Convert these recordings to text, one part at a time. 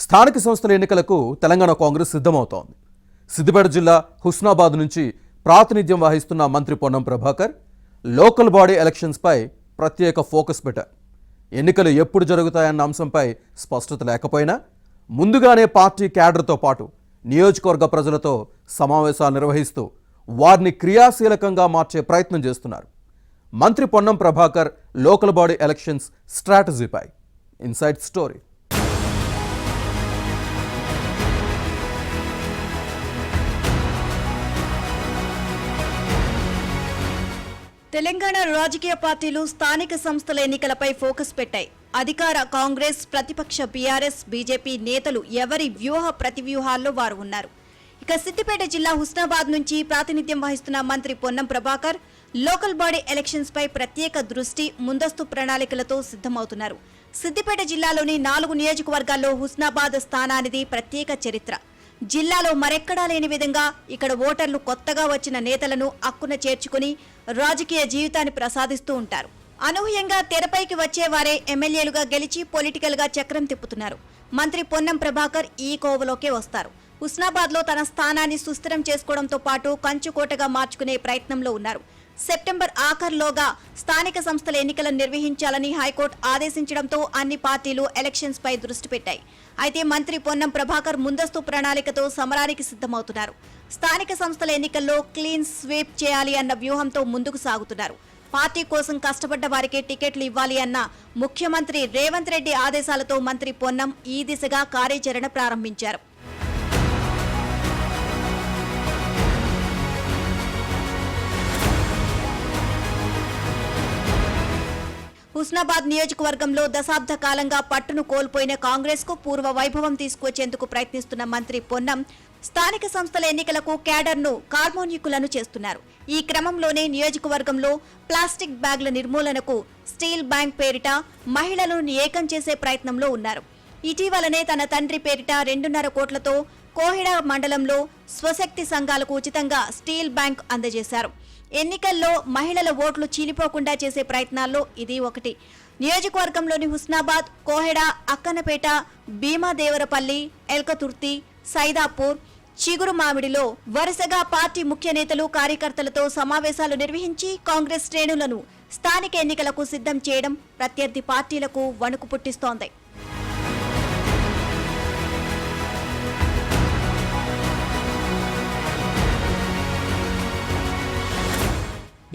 స్థానిక సంస్థల ఎన్నికలకు తెలంగాణ కాంగ్రెస్ సిద్ధమవుతోంది. సిద్దిపేట జిల్లా హుస్నాబాద్ నుంచి ప్రాతినిధ్యం వహిస్తున్న మంత్రి పొన్నం ప్రభాకర్ లోకల్ బాడీ ఎలక్షన్స్పై ప్రత్యేక ఫోకస్ పెట్టారు. ఎన్నికలు ఎప్పుడు జరుగుతాయన్న అంశంపై స్పష్టత లేకపోయినా ముందుగానే పార్టీ క్యాడర్తో పాటు నియోజకవర్గ ప్రజలతో సమావేశాలు నిర్వహిస్తూ వారిని క్రియాశీలకంగా మార్చే ప్రయత్నం చేస్తున్నారు. మంత్రి Ponnam Prabhakar local body elections స్ట్రాటజీపై ఇన్సైడ్ స్టోరీ. తెలంగాణ రాజకీయ పార్టీలు స్థానిక సంస్థల ఎన్నికలపై ఫోకస్ పెట్టాయి. అధికార కాంగ్రెస్, ప్రతిపక్ష బీఆర్ఎస్, బీజేపీ నేతలు ఎవరి వ్యూహ ప్రతివ్యూహాల్లో వారు ఉన్నారు. ఇక సిద్దిపేట జిల్లా హుస్నాబాద్ నుంచి ప్రాతినిధ్యం వహిస్తున్న మంత్రి Ponnam Prabhakar local body elections పై ప్రత్యేక దృష్టి, ముందస్తు ప్రణాళికలతో సిద్ధమవుతున్నారు. సిద్దిపేట జిల్లాలోని 4 నియోజకవర్గాల్లో హుస్నాబాద్ స్థానానిది ప్రత్యేక చరిత్ర. జిల్లాలో మరెక్కడా లేని విధంగా ఇక్కడ ఓటర్లు కొత్తగా వచ్చిన నేతలను అక్కున చేర్చుకుని రాజకీయ జీవితాన్ని ప్రసాదిస్తూ ఉంటారు. అనూహ్యంగా తెరపైకి వచ్చేవారే ఎమ్మెల్యేలుగా గెలిచి పొలిటికల్ గా చక్రం తిప్పుతున్నారు. మంత్రి పొన్నం ప్రభాకర్ ఈ కోవలోకే వస్తారు. హుస్నాబాద్ లో తన స్థానాన్ని సుస్థిరం చేసుకోవడంతో పాటు కంచుకోటగా మార్చుకునే ప్రయత్నంలో ఉన్నారు. సెప్టెంబర్ ఆఖరులోగా స్థానిక సంస్థల ఎన్నికలను నిర్వహించాలని హైకోర్టు ఆదేశించడంతో అన్ని పార్టీలు ఎలక్షన్స్ పై దృష్టి పెట్టాయి. అయితే మంత్రి పొన్నం ప్రభాకర్ ముందస్తు ప్రణాళికతో సమరానికి సిద్ధమవుతున్నారు. స్థానిక సంస్థల ఎన్నికల్లో క్లీన్ స్వీప్ చేయాలి అన్న వ్యూహంతో ముందుకు సాగుతున్నారు. పార్టీ కోసం కష్టపడ్డ వారికి టికెట్లు ఇవ్వాలి అన్న ముఖ్యమంత్రి రేవంత్ రెడ్డి ఆదేశాలతో మంత్రి పొన్నం ఈ దిశగా కార్యాచరణ ప్రారంభించారు. హుస్నాబాద్ నియోజకవర్గంలో దశాబ్ద కాలంగా పట్టును కోల్పోయిన కాంగ్రెస్ కు పూర్వ వైభవం తీసుకొచ్చేందుకు ప్రయత్నిస్తున్న మంత్రి పొన్నం స్థానిక సంస్థల ఎన్నికలకు క్యాడర్ను కార్మోన్యుకులను చేస్తున్నారు. ఈ క్రమంలోనే నియోజకవర్గంలో ప్లాస్టిక్ బ్యాగ్ల నిర్మూలనకు స్టీల్ బ్యాంక్ పేరిట మహిళలను ఏకం చేసే ప్రయత్నంలో ఉన్నారు. ఇటీవలనే తన తండ్రి పేరిట 2.5 కోట్లతో కోహిడా మండలంలో స్వశక్తి సంఘాలకు ఉచితంగా స్టీల్ బ్యాంక్ అందజేశారు. ఎన్నికల్లో మహిళల ఓట్లు చీలిపోకుండా చేసే ప్రయత్నాల్లో ఇది ఒకటి. నియోజకవర్గంలోని హుస్నాబాద్, కోహెడా, అక్కన్నపేట, భీమాదేవరపల్లి, ఎల్కతుర్తి, సైదాపూర్, చిగురుమామిడిలో వరుసగా పార్టీ ముఖ్య నేతలు, కార్యకర్తలతో సమావేశాలు నిర్వహించి కాంగ్రెస్ శ్రేణులను స్థానిక ఎన్నికలకు సిద్ధం చేయడం ప్రత్యర్థి పార్టీలకు వణుకు పుట్టిస్తోంది.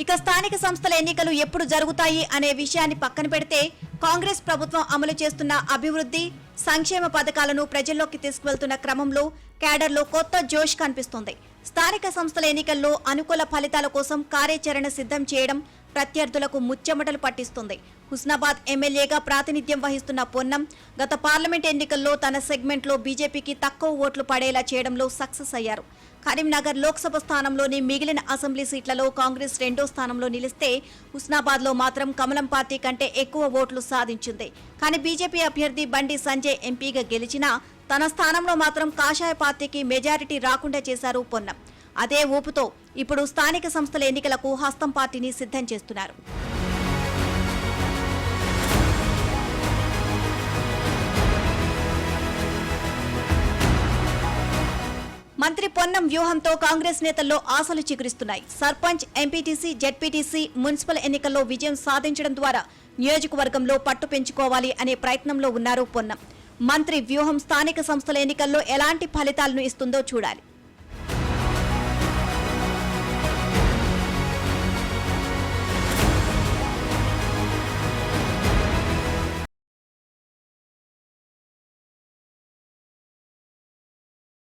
ఇక స్థానిక సంస్థల ఎన్నికలు ఎప్పుడు జరుగుతాయి అనే విషయాన్ని పక్కన పెడితే కాంగ్రెస్ ప్రభుత్వం అమలు చేస్తున్న అభివృద్ధి, సంక్షేమ పథకాలను ప్రజల్లోకి తీసుకువెళ్తున్న క్రమంలో క్యాడర్లో కొత్త జోష్ కనిపిస్తోంది. స్థానిక సంస్థల ఎన్నికల్లో అనుకూల ఫలితాల కోసం కార్యాచరణ సిద్ధం చేయడం ప్రత్యర్థులకు ముచ్చెమటలు పట్టిస్తుంది. హుస్నాబాద్ ఎమ్మెల్యేగా ప్రాతినిధ్యం వహిస్తున్న పొన్నం గత పార్లమెంట్ ఎన్నికల్లో తన సెగ్మెంట్లో బీజేపీకి తక్కువ ఓట్లు పడేలా చేయడంలో సక్సెస్ అయ్యారు. కరీంనగర్ లోక్సభ స్థానంలోని మిగిలిన అసెంబ్లీ సీట్లలో కాంగ్రెస్ 2వ స్థానంలో నిలిస్తే హుస్నాబాద్లో మాత్రం కమలం పార్టీ కంటే ఎక్కువ ఓట్లు సాధించింది. కానీ బీజేపీ అభ్యర్థి బండి సంజయ్ ఎంపీగా గెలిచినా తన స్థానంలో మాత్రం కాషాయ పార్టీకి మెజారిటీ రాకుండా చేశారు పొన్నం. అదే ఊపుతో ఇప్పుడు స్థానిక సంస్థల ఎన్నికలకు హస్తం పార్టీని సిద్ధం చేస్తున్నారు. మంత్రి పొన్నం వ్యూహంతో కాంగ్రెస్ నేతల్లో ఆశలు చిగురిస్తున్నాయి. సర్పంచ్, ఎంపీటీసీ, జెడ్పీటీసీ, మున్సిపల్ ఎన్నికల్లో విజయం సాధించడం ద్వారా నియోజకవర్గంలో పట్టు పెంచుకోవాలి అనే ప్రయత్నంలో ఉన్నారు పొన్నం. మంత్రి వ్యూహం స్థానిక సంస్థల ఎన్నికల్లో ఎలాంటి ఫలితాలను ఇస్తుందో చూడాలి.